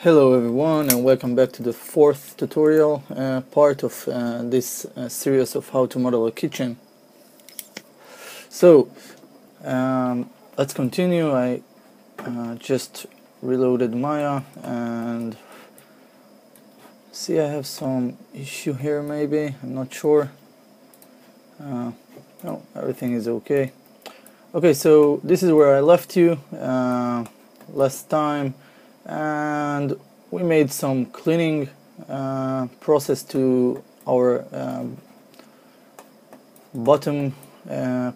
Hello everyone, and welcome back to the fourth tutorial part of this series of how to model a kitchen. So let's continue. I just reloaded Maya and see I have some issue here, maybe, I'm not sure. No, everything is okay. Okay, so this is where I left you last time, and we made some cleaning process to our bottom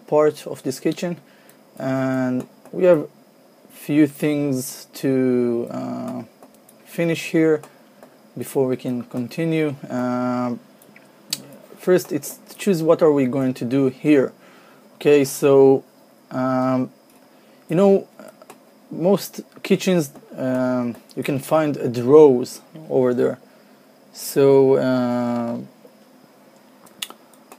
part of this kitchen, and we have few things to finish here before we can continue. First, it's to choose what are we going to do here. Okay, so you know, most kitchens you can find drawers over there, so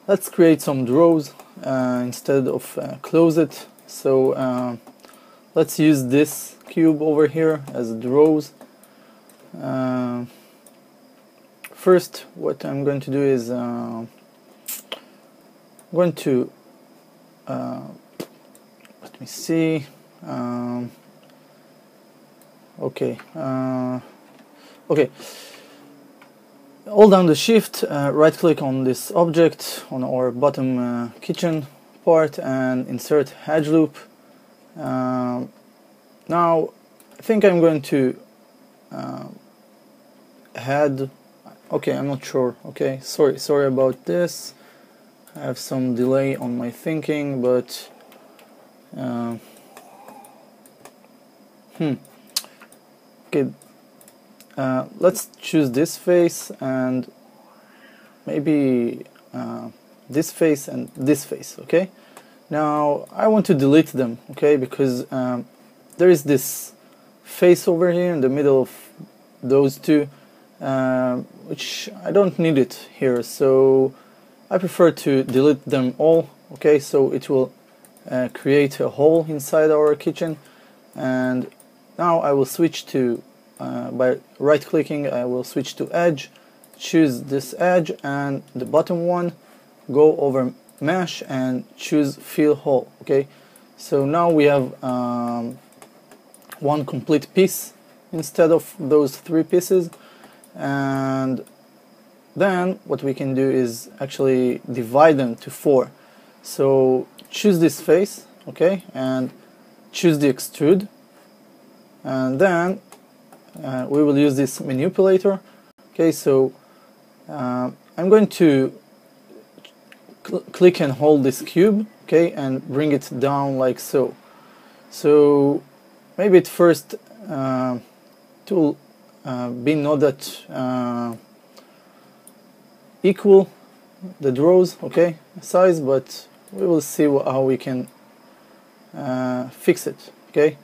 let's create some drawers instead of closet. So let's use this cube over here as drawers. First, what I'm going to do is I'm going to let me see. Okay, hold down the shift, right click on this object on our bottom kitchen part and insert edge loop. Now I think I'm going to add, okay, I'm not sure, okay, sorry about this. I have some delay on my thinking, but okay, let's choose this face and maybe this face and this face. Okay, now I want to delete them, okay, because there is this face over here in the middle of those two, which I don't need it here, so I prefer to delete them all. Okay, so it will create a hole inside our kitchen. And now I will switch to, by right clicking, I will switch to edge, choose this edge and the bottom one, go over mesh and choose fill hole. Okay, so now we have one complete piece instead of those three pieces. And then what we can do is actually divide them to 4. So choose this face, okay, and choose the extrude, and then we will use this manipulator. Okay, so I'm going to click and hold this cube, okay, and bring it down like so. So maybe at first to be not that equal the draws, okay, size, but we will see how we can fix it. Okay,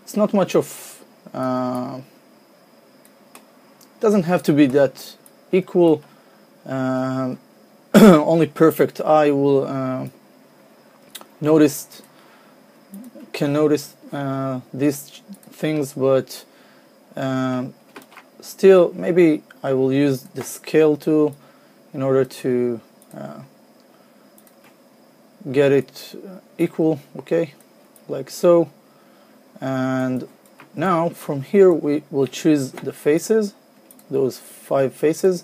it's not much of doesn't have to be that equal. Only perfect eye will can notice these things, but still maybe I will use the scale tool in order to get it equal, okay, like so. And now from here we will choose the faces, those 5 faces.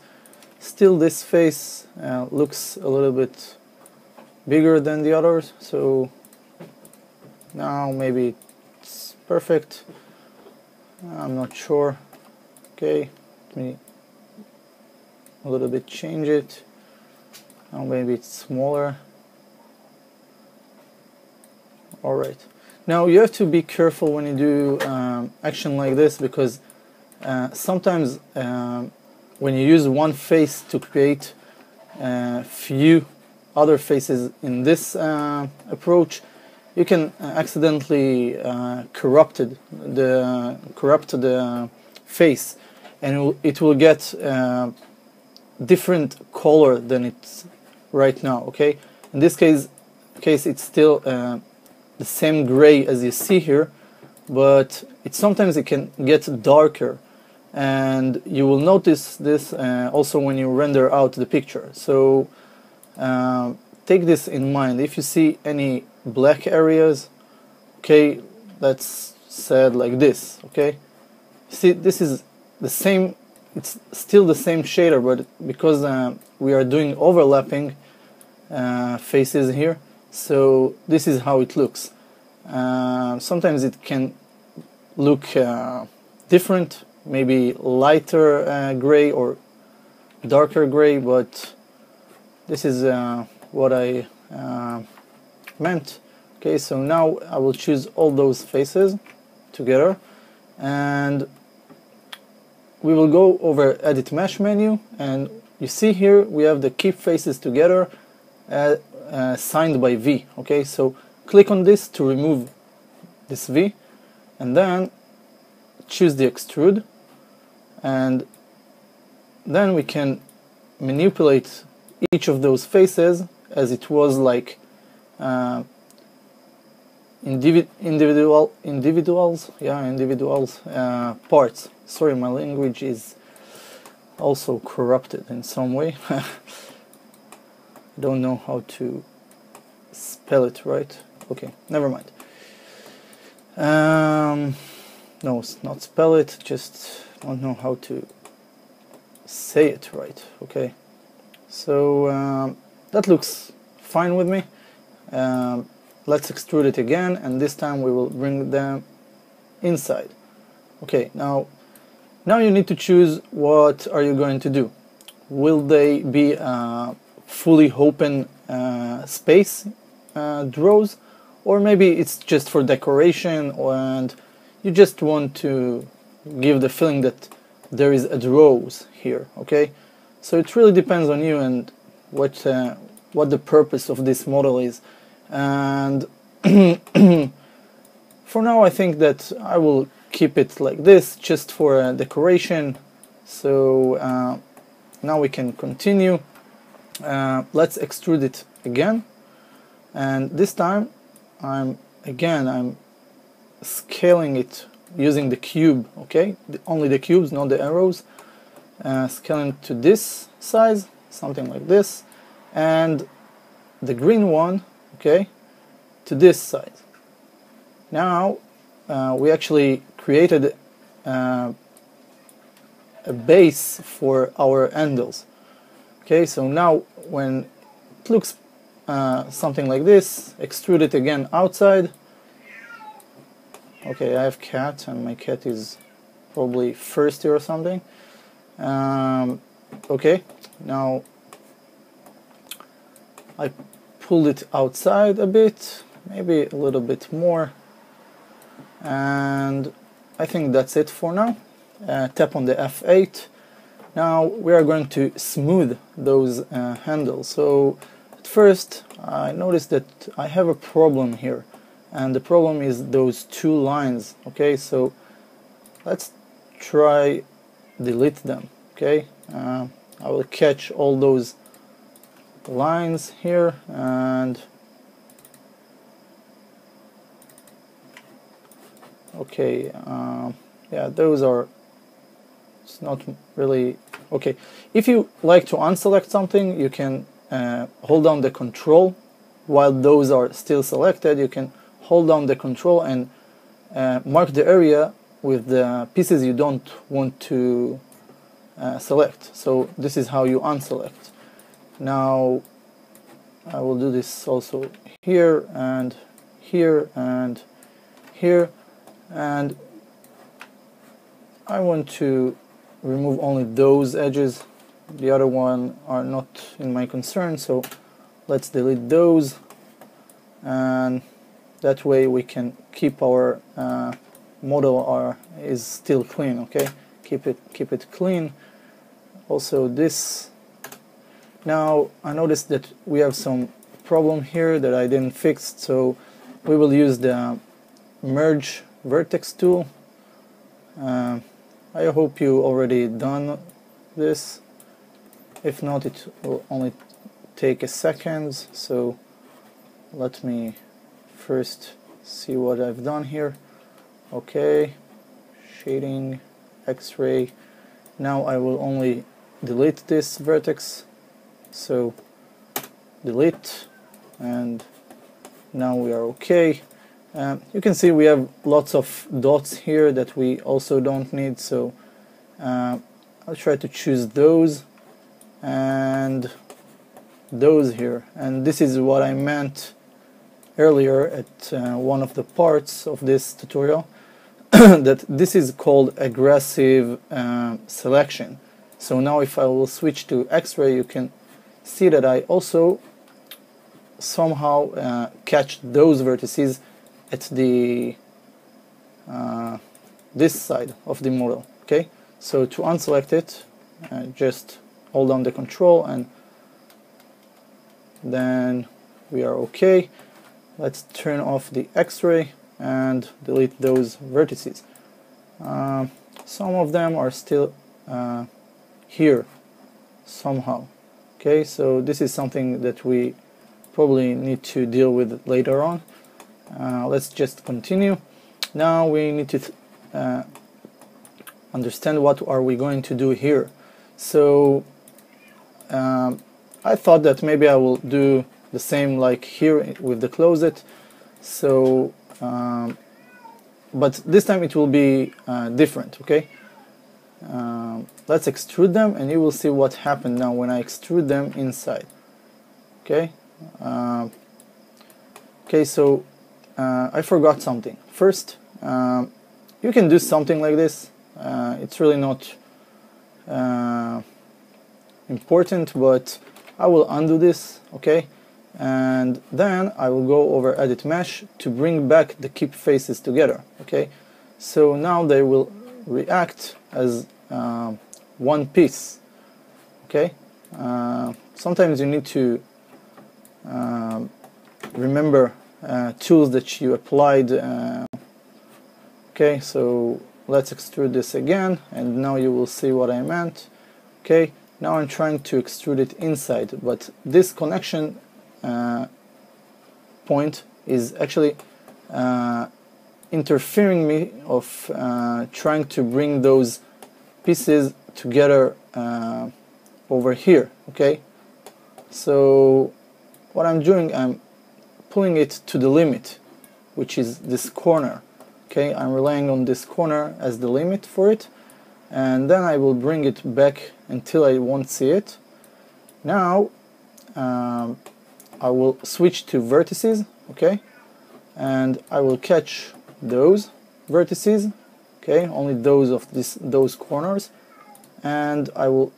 Still this face looks a little bit bigger than the others, so now maybe it's perfect, I'm not sure. Okay, let me a little bit change it. Now maybe it's smaller. Alright, now you have to be careful when you do action like this, because sometimes when you use one face to create few other faces in this approach, you can accidentally corrupt the face, and it will get different color than it's right now. Okay, in this case it's still the same gray as you see here, but sometimes it can get darker, and you will notice this also when you render out the picture. So take this in mind. If you see any black areas, okay, that's said like this, okay, see, this is the same, it's still the same shader, but because we are doing overlapping faces here, so this is how it looks. Sometimes it can look different, maybe lighter gray or darker gray, but this is what I meant. Okay, so now I will choose all those faces together, and we will go over Edit Mesh menu, and you see here we have the Keep Faces Together signed by V. Okay, so click on this to remove this V, and then choose the Extrude, and then we can manipulate each of those faces as it was like individuals parts. Sorry, my language is also corrupted in some way. I don't know how to spell it right. Okay, never mind. No, it's not spell it, just don't know how to say it right. Okay, so that looks fine with me. Let's extrude it again, and this time we will bring them inside. Okay, now you need to choose what are you going to do. Will they be fully open space draws, or maybe it's just for decoration, and you just want to give the feeling that there is a draws here. Okay, so it really depends on you and what the purpose of this model is. And for now I think that I will keep it like this, just for decoration. So now we can continue. Let's extrude it again, and this time I'm scaling it using the cube. Okay, only the cubes, not the arrows. Scaling to this size, something like this, and the green one, okay, to this size. Now we actually created a base for our handles. Okay, so now when it looks something like this, extrude it again outside. Okay, I have cat, and my cat is probably thirsty or something. Okay, now I pulled it outside a bit, maybe a little bit more, and I think that's it for now. Tap on the F8. Now we are going to smooth those handles. So at first I noticed that I have a problem here, and the problem is those two lines. Okay, so let's try delete them. Okay, I will catch all those lines here, and okay, yeah, those are, it's not really okay. If you like to unselect something, you can hold down the control while those are still selected. You can hold down the control and mark the area with the pieces you don't want to select. So this is how you unselect. Now I will do this also here and here and here, and I want to remove only those edges. The other one are not in my concern, so let's delete those, and that way we can keep our model is still clean. Okay, keep it clean. Also this. Now I noticed that we have some problem here that I didn't fix, so we will use the merge vertex tool. I hope you already done this. If not, it will only take a second, so let me first see what I've done here. Okay, shading X-ray. Now I will only delete this vertex, so delete, and now we are okay. You can see we have lots of dots here that we also don't need, so I'll try to choose those and those here. And this is what I meant earlier at one of the parts of this tutorial, that this is called aggressive selection. So now if I will switch to X-ray, you can see that I also somehow catch those vertices at the this side of the model. Okay, so to unselect it, just hold down the control and then we are okay. Let's turn off the X-ray and delete those vertices. Some of them are still here somehow. Okay, so this is something that we probably need to deal with later on. Let's just continue. Now we need to understand what are we going to do here. So I thought that maybe I will do the same like here with the closet. So but this time it will be different. Okay, let's extrude them and you will see what happened now when I extrude them inside. Okay, okay, so I forgot something. First, you can do something like this. It's really not important, but I will undo this, okay? And then I will go over Edit Mesh to bring back the keep faces together, okay? So now they will react as one piece, okay? Sometimes you need to remember tools that you applied. Okay, so let's extrude this again, and now you will see what I meant. Okay, now I'm trying to extrude it inside, but this connection point is actually interfering me of trying to bring those pieces together over here. Okay, so what I'm doing, I'm pulling it to the limit, which is this corner. Okay, I'm relying on this corner as the limit for it, and then I will bring it back until I won't see it. Now I will switch to vertices, okay, and I will catch those vertices, okay, only those of those corners, and I will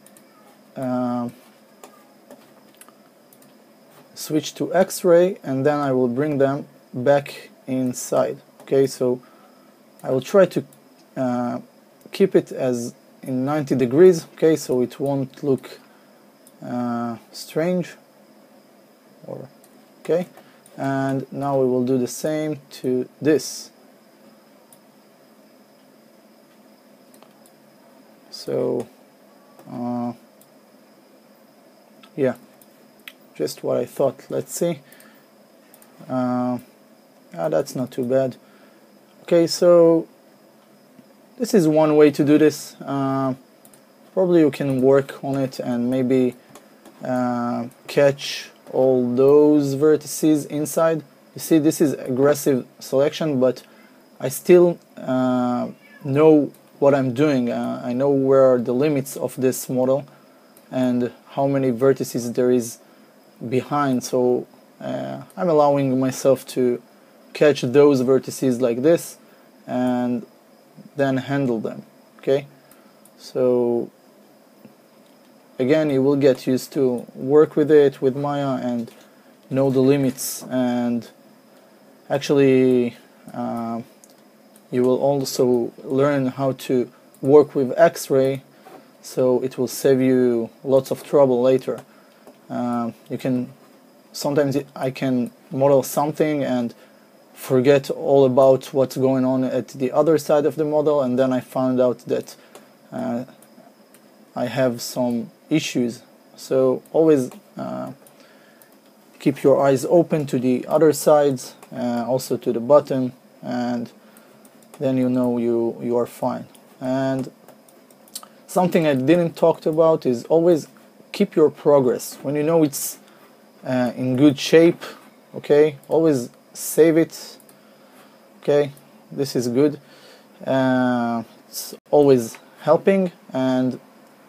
switch to X-ray, and then I will bring them back inside. Okay, so I will try to keep it as in 90 degrees, okay, so it won't look strange. Okay, and now we will do the same to this. So yeah, just what I thought. Let's see. That's not too bad. Okay, so this is one way to do this. Probably you can work on it and maybe catch all those vertices inside. You see, this is aggressive selection, but I still know what I'm doing. I know where are the limits of this model and how many vertices there is behind, so I'm allowing myself to catch those vertices like this and then handle them. Okay, so again, you will get used to work with it with Maya and know the limits, and actually you will also learn how to work with X-ray, so it will save you lots of trouble later. You can sometimes I can model something and forget all about what's going on at the other side of the model, and then I found out that I have some issues. So always keep your eyes open to the other sides, also to the bottom, and then you know you are fine. And something I didn't talk about is always keep your progress. When you know it's in good shape, okay, always save it. Okay, this is good. It's always helping. And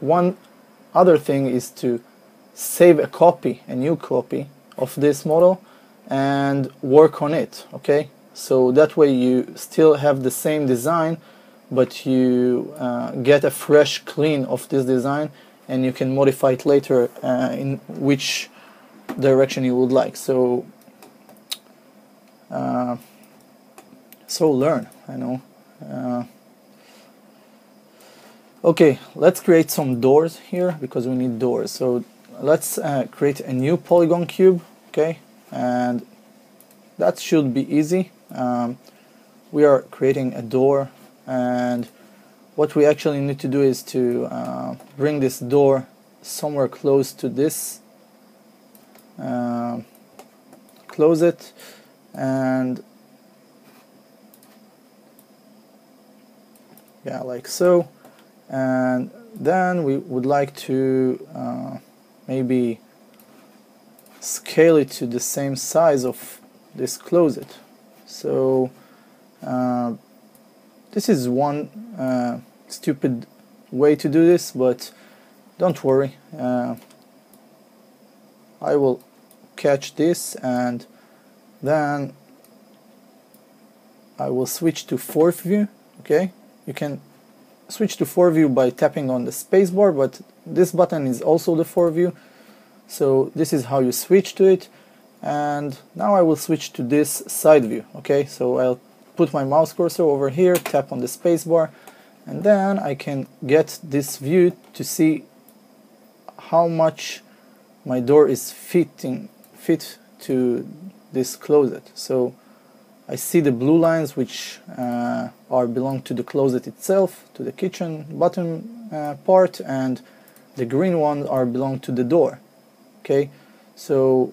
one other thing is to save a new copy of this model and work on it. Okay, so that way you still have the same design, but you get a fresh clean of this design, and you can modify it later in which direction you would like. So learn, I know. Okay, let's create some doors here because we need doors. So let's create a new polygon cube. Okay, and that should be easy. We are creating a door, and what we actually need to do is to bring this door somewhere close to this, close it, and yeah, like so. And then we would like to maybe scale it to the same size of this closet. So this is one stupid way to do this, but don't worry, I will catch this, and then I will switch to fourth view. Okay, you can switch to 4 view by tapping on the spacebar, but this button is also the 4 view, so this is how you switch to it. And now I will switch to this side view. Okay, so I'll put my mouse cursor over here, tap on the spacebar, and then I can get this view to see how much my door is fit to this closet. So I see the blue lines, which belong to the closet itself, to the kitchen bottom part, and the green ones belong to the door. Okay, so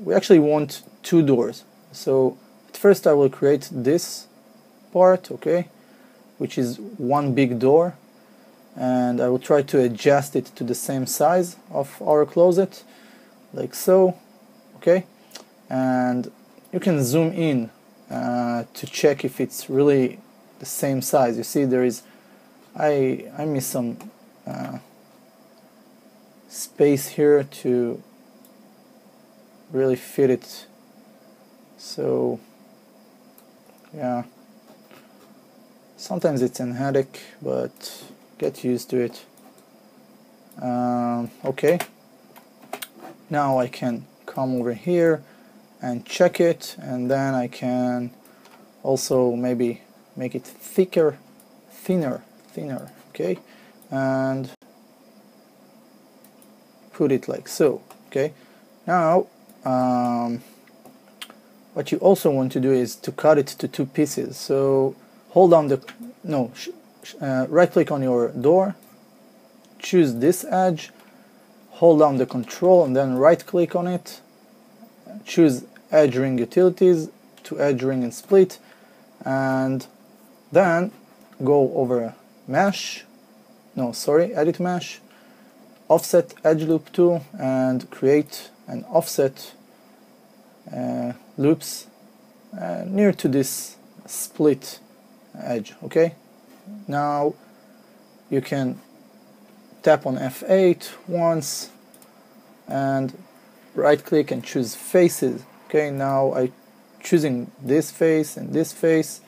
we actually want 2 doors. So at first I will create this part, okay, which is one big door, and I will try to adjust it to the same size of our closet, like so. Okay, and you can zoom in to check if it's really the same size. You see there is, I miss some space here to really fit it. So yeah, sometimes it's a headache, but get used to it. Okay, now I can come over here and check it, and then I can also maybe make it thinner, okay, and put it like so. Okay, now what you also want to do is to cut it to 2 pieces. So hold down the right click on your door, choose this edge, hold down the control, and then right click on it, choose edge ring utilities to edge ring and split, and then go over mesh, edit mesh, offset edge loop tool, and create an offset loops near to this split edge. Okay, now you can tap on F8 once and right click and choose faces. Okay, now I'm choosing this face and this face,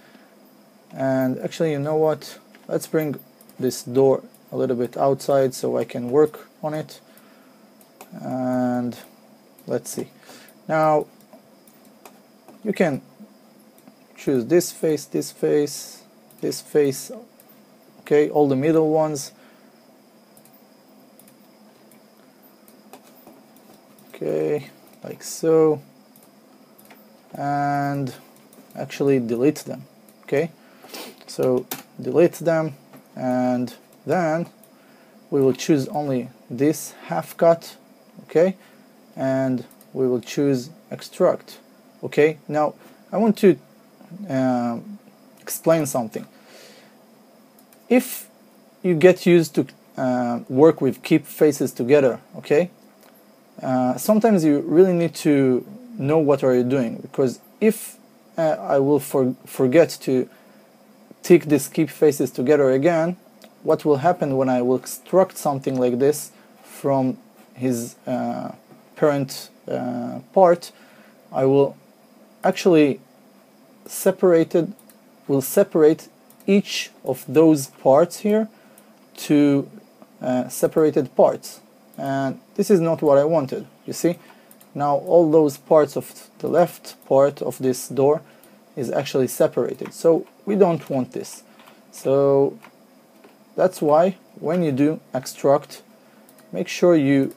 and actually, you know what, let's bring this door a little bit outside so I can work on it. And let's see, now you can choose this face, this face, this face, okay, all the middle ones. Okay, like so, and actually delete them. Okay, so delete them, and then we will choose only this half cut. Okay, and we will choose extruct. Okay, now I want to explain something. If you get used to work with keep faces together, okay? Sometimes you really need to know what are you doing, because if I will forget to tick these keep faces together again, what will happen when I will extract something like this from his parent part, I will actually separate each of those parts here to separated parts, and this is not what I wanted. You see, now all those parts of the left part of this door is actually separated, so we don't want this. So that's why when you do extract, make sure you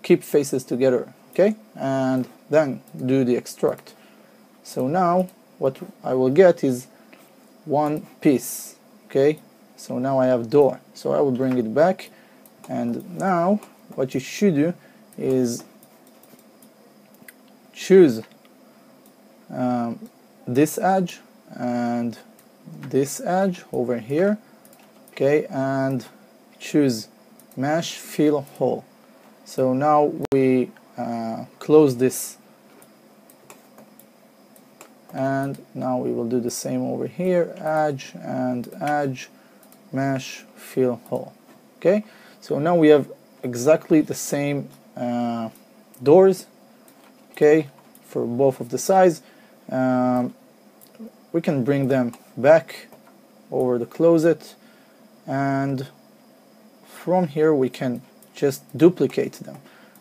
keep faces together, okay, and then do the extract. So now what I will get is one piece, okay? So now I have door, so I will bring it back, and now what you should do is choose this edge and this edge over here, okay, and choose mesh fill hole. So now we close this, and now we will do the same over here, edge and edge, mesh fill hole. Okay, so now we have exactly the same doors, okay, for both of the sides. We can bring them back over the closet, and from here we can just duplicate them.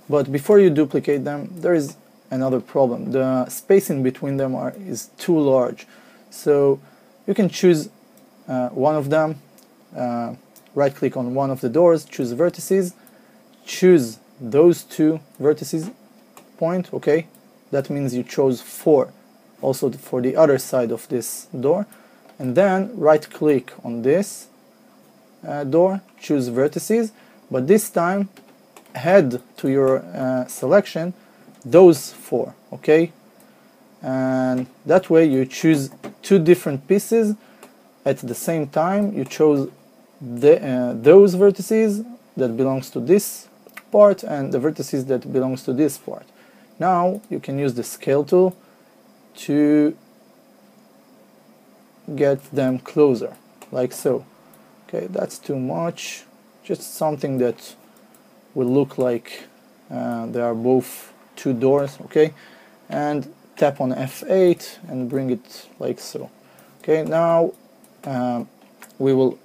But before you duplicate them, there is another problem. The space in between them is too large. So you can choose one of them, right click on one of the doors, choose vertices, choose those two vertices point, okay, that means you chose 4 also for the other side of this door, and then right click on this door, choose vertices, but this time head to your selection those 4, okay, and that way you choose 2 different pieces at the same time. You chose those vertices that belongs to this part and the vertices that belongs to this part. Now you can use the scale tool to get them closer, like so. Okay, that's too much, just something that will look like they are both 2 doors, okay, and tap on F8 and bring it like so. Okay, now we will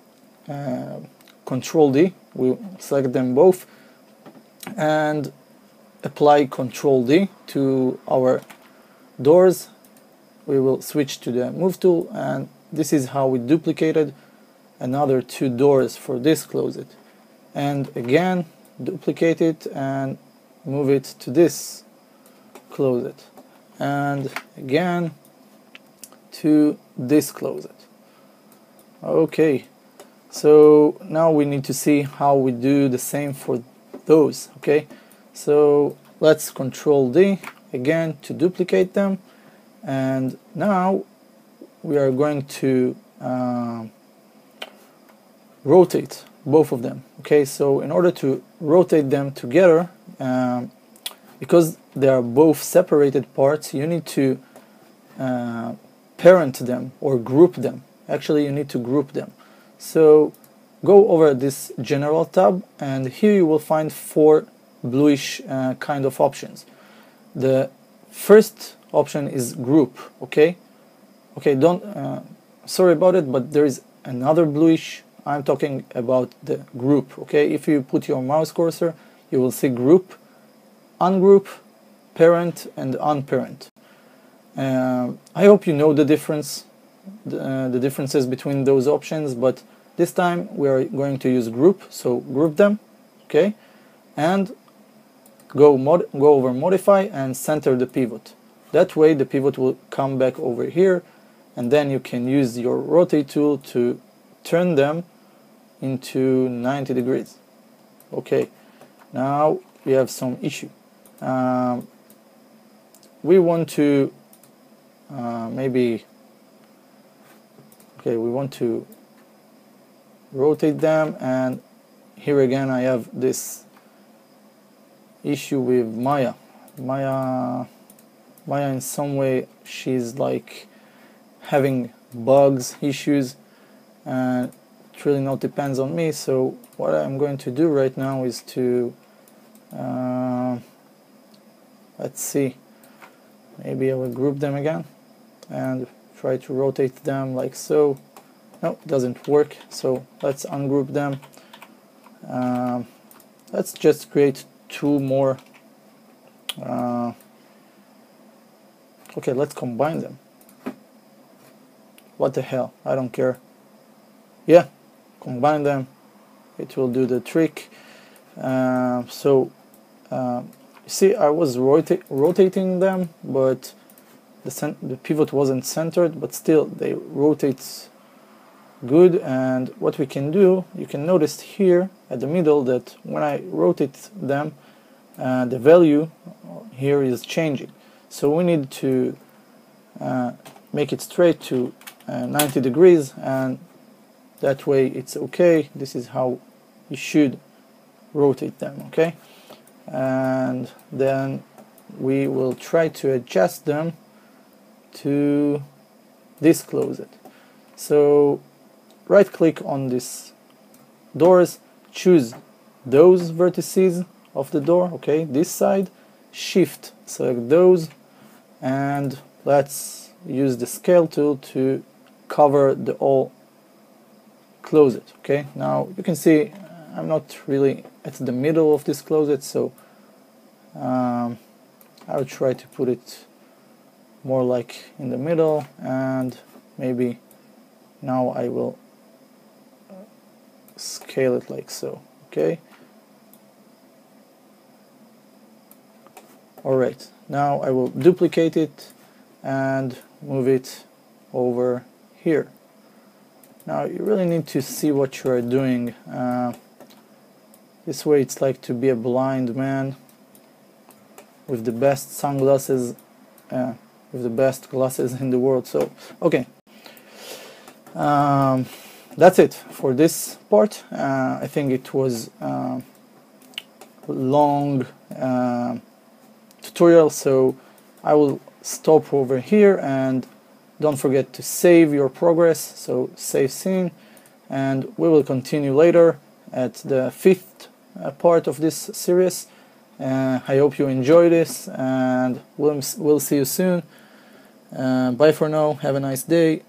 Control D, we'll select them both and apply Control D to our doors. We will switch to the move tool, and this is how we duplicated another 2 doors for this closet, and again duplicate it and move it to this closet, and again to this closet. Okay, so now we need to see how we do the same for those. Okay, so let's Control D again to duplicate them, and now we are going to rotate both of them. Okay, so in order to rotate them together, because they are both separated parts, you need to parent them or group them. Actually, you need to group them. So go over this General tab, and here you will find 4 bluish kind of options. The first option is group. Okay, don't sorry about it, but there is another bluish. I'm talking about the group. Okay, if you put your mouse cursor, you will see group, ungroup, parent, and unparent. I hope you know the difference, the differences between those options, but this time we are going to use group, so group them, okay, and go over modify and center the pivot. That way the pivot will come back over here, and then you can use your rotate tool to turn them into 90 degrees. Okay, now we have some issue. We want to we want to rotate them, and here again I have this issue with Maya. Maya in some way she's like having bugs, issues, and it really not depends on me. So what I'm going to do right now is to let's see, maybe I will group them again and try to rotate them like so. No, it doesn't work, so let's ungroup them. Let's just create two more. Okay, let's combine them. What the hell, I don't care. Yeah, combine them, it will do the trick. See, I was rotating them, but the pivot wasn't centered, but still they rotate good. And what we can do, you can notice here at the middle that when I rotate them, the value here is changing. So we need to make it straight to 90 degrees, and that way it's okay. This is how you should rotate them, okay? And then we will try to adjust them to disclose it. So right click on this doors, choose those vertices of the door, okay, this side, shift, select those, and let's use the scale tool to cover the all, close it. Okay, now you can see I'm not really at the middle of this closet, so I'll try to put it more like in the middle, and maybe now I will scale it like so. Okay, alright, now I will duplicate it and move it over here. Now you really need to see what you are doing. This way it's like to be a blind man with the best sunglasses, with the best glasses in the world. So okay, that's it for this part. I think it was a long tutorial, so I will stop over here, and don't forget to save your progress, so save scene, and we will continue later at the 5th part of this series. I hope you enjoy this, and we'll see you soon. Bye for now, have a nice day.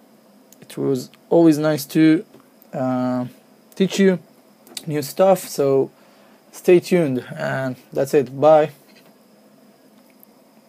It was always nice to teach you new stuff, so stay tuned, and that's it, bye.